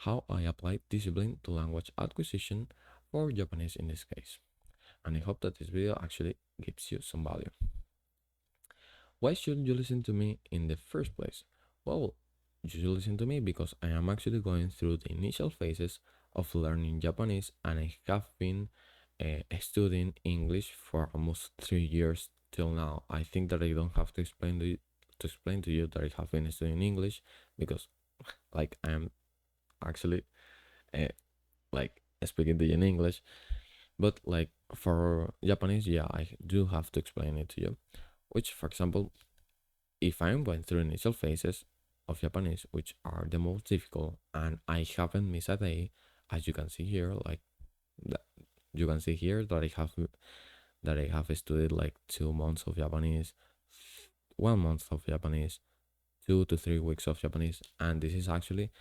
how I apply discipline to language acquisition for Japanese in this case. And I hope that this video actually gives you some value. Why should you listen to me in the first place? Well, you should listen to me because I am actually going through the initial phases of learning Japanese, and I have been studying English for almost 3 years till now. I think that I don't have to explain to you that I have been studying English because like I am actually uh, like speaking to you in English, but like for Japanese, yeah, I do have to explain it to you. Which, for example, if I'm going through initial phases of Japanese, which are the most difficult, and I haven't missed a day, as you can see here, like that, you can see here that I have studied like 2 months of Japanese, 1 month of Japanese, 2 to 3 weeks of Japanese, and this is actually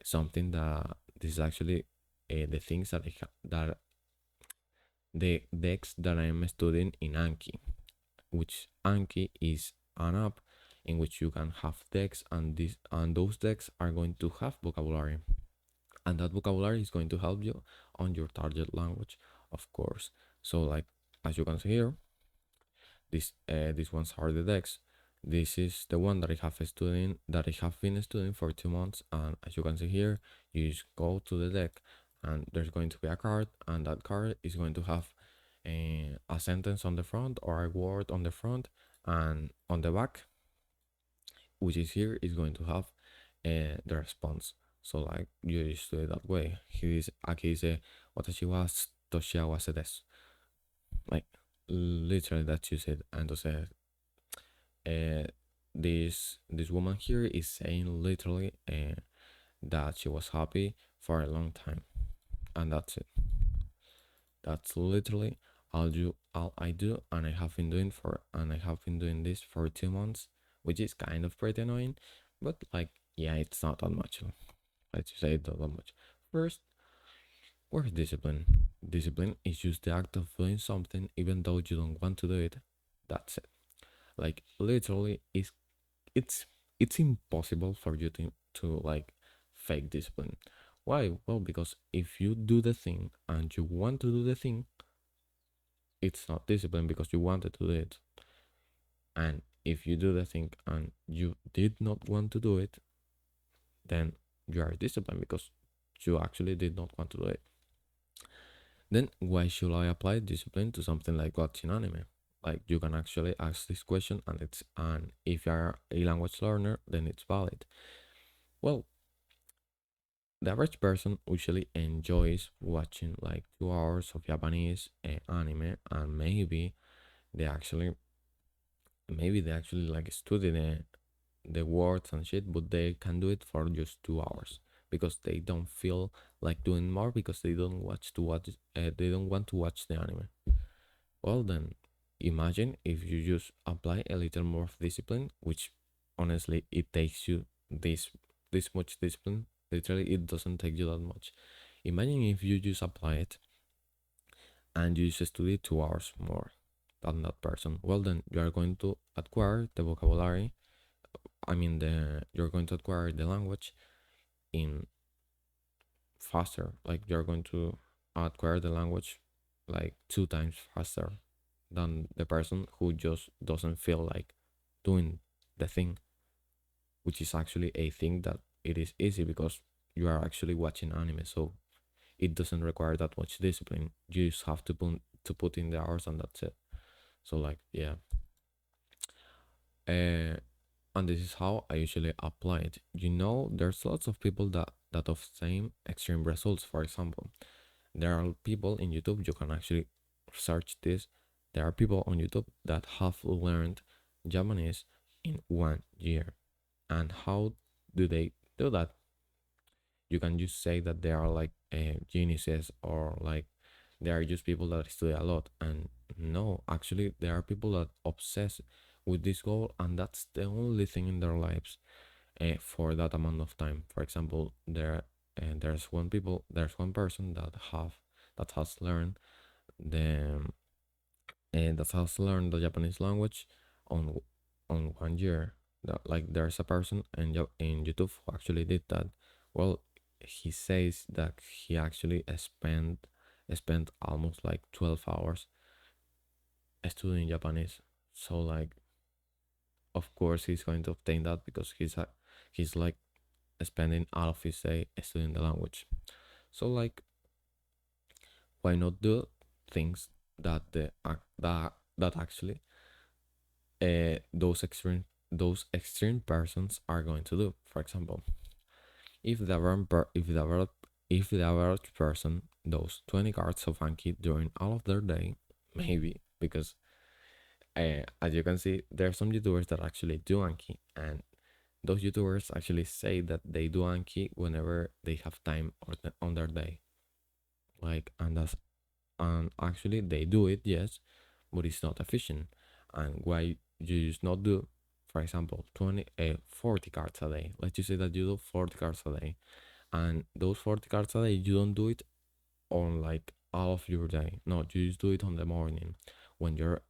something that this is actually the things that that the decks that I'm studying in Anki, which Anki is an app in which you can have decks, and those decks are going to have vocabulary, and that vocabulary is going to help you on your target language, of course. So like as you can see here, these ones are the decks. This is the one that I have been studying for 2 months, and as you can see here, you just go to the deck, and there's going to be a card, and that card is going to have a sentence on the front or a word on the front, and on the back, which is here, is going to have the response. So like you just do it that way. Aquí dice watashi wa toshiawase desu. Like literally that's you said. Entonces this woman here is saying literally that she was happy for a long time, and that's it. That's literally all I do, and I have been doing this for 2 months, which is kind of pretty annoying, but like yeah, it's not that much. Let's say it's not that much. First, where's discipline? Discipline is just the act of doing something even though you don't want to do it. That's it. Like literally, it's it's impossible for you to like fake discipline. Why? Well, because if you do the thing and you want to do the thing, it's not discipline because you wanted to do it. And if you do the thing and you did not want to do it, then you are disciplined because you actually did not want to do it. Then why should I apply discipline to something like watching anime? Like you can actually ask this question, and if you are a language learner, then it's valid. Well, the average person usually enjoys watching like 2 hours of Japanese anime, and they actually they actually like study the words and shit, but they can do it for just 2 hours because they don't feel like doing more because they don't want to watch the anime. Well then, imagine if you just apply a little more of discipline, which honestly it takes you this much discipline. Literally, it doesn't take you that much. Imagine if you just apply it and you just study 2 hours more than that person. Well then, you are going to acquire the vocabulary. You're going to acquire the language in faster. Like you're going to acquire the language like 2 times faster than the person who just doesn't feel like doing the thing, which is actually a thing that it is easy because you are actually watching anime, so it doesn't require that much discipline. You just have to put in the hours, and that's it. So like yeah, uh, and this is how I usually apply it. There's lots of people that have same extreme results. For example, there are people in YouTube, you can actually search this. There are people on YouTube that have learned Japanese in 1 year. And how do they do that? You can just say that they are like geniuses, or like they are just people that study a lot. And no, actually, there are people that obsess with this goal, and that's the only thing in their lives for that amount of time. For example, there's one person that has learned the the Japanese language on 1 year. Like there's a person in YouTube who actually did that. Well, he says that he actually spent almost like 12 hours studying Japanese. So like, of course he's going to obtain that because he's like spending all of his day studying the language. So like, why not do things that that actually those extreme persons are going to do? For example, if the average person does 20 cards of Anki during all of their day, maybe because as you can see, there are some YouTubers that actually do Anki, and those YouTubers actually say that they do Anki whenever they have time on their day. Like, and actually they do it, yes, but it's not efficient. And why you just not do, for example, 40 cards a day? Let's just say that you do 40 cards a day, and those 40 cards a day you don't do it on like all of your day. No, you just do it on the morning when you're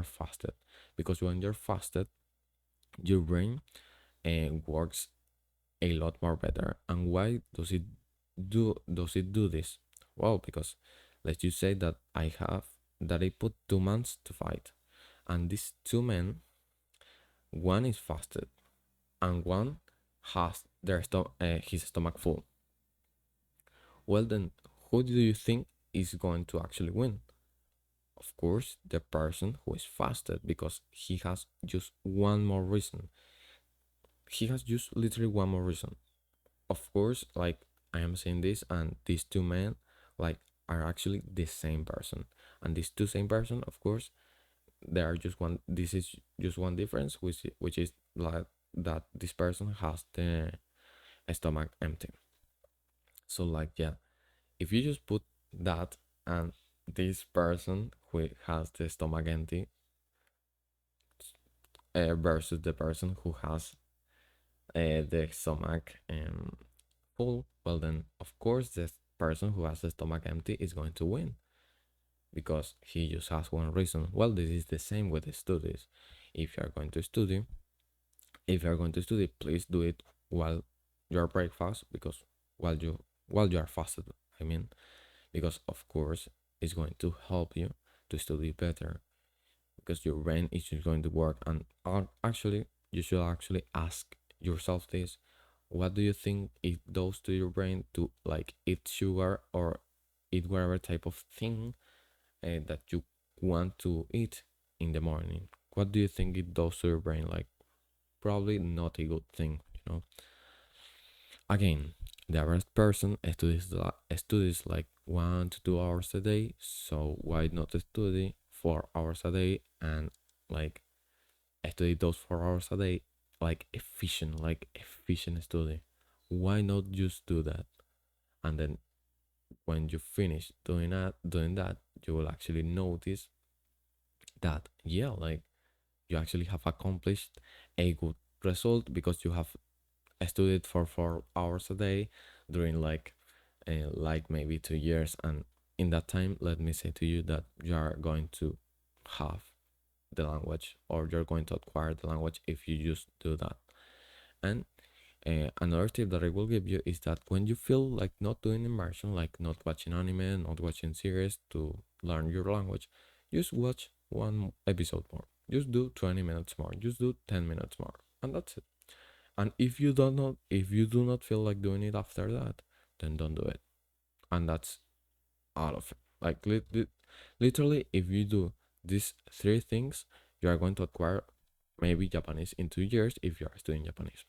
fasted, because when you're fasted, your brain works a lot more better. And why does it do this? Well, because let's just say that I put 2 months to fight, and these two men, one is fasted and one has his stomach full. Well then, who do you think is going to actually win? Of course, the person who is fasted, because he has just one more reason. He has just literally one more reason. Of course, like, I am saying this, and these two men like are actually the same person, and these two same person, of course, they are just one. This is just one difference, which is like that this person has the stomach empty. So like, yeah, if you just put that and this person who has the stomach empty versus the person who has the stomach full, well then of course the person who has the stomach empty is going to win, because he just has one reason. Well, this is the same with the studies. If you are going to study, please do it while your breakfast, because while you are fasted, I mean, because of course it's going to help you to study better, because your brain is just going to work. And actually, you should actually ask yourself this: what do you think it does to your brain to like eat sugar or eat whatever type of thing that you want to eat in the morning? What do you think it does to your brain? Like, probably not a good thing, you know. Again, the average person studies like 1 to 2 hours a day, so why not study 4 hours a day, and like study those 4 hours a day like efficient study? Why not just do that? And then when you finish doing that, you will actually notice that, yeah, like, you actually have accomplished a good result, because you have studied for 4 hours a day during like maybe 2 years. And in that time, let me say to you that you are going to have the language, or you're going to acquire the language if you just do that. And another tip that I will give you is that when you feel like not doing immersion, like not watching anime, not watching series to learn your language, just watch one episode more. Just do 20 minutes more. Just do 10 minutes more. And that's it. And if you do not feel like doing it after that, then don't do it. And that's all of it. Like, literally, if you do these three things, you are going to acquire maybe Japanese in 2 years if you are studying Japanese.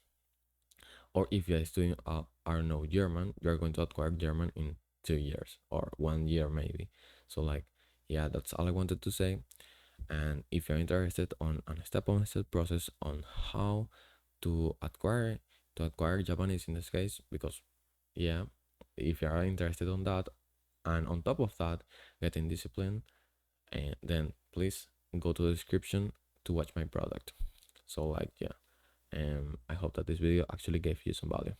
Or if you are studying, I don't know, German, you are going to acquire German in 2 years or 1 year maybe. So like, yeah, that's all I wanted to say. And if you're interested on a step-by-step process on how to acquire Japanese in this case, because yeah, if you are interested on that, and on top of that, getting discipline, and then please go to the description to watch my product. So like, yeah, I hope that this video actually gave you some value.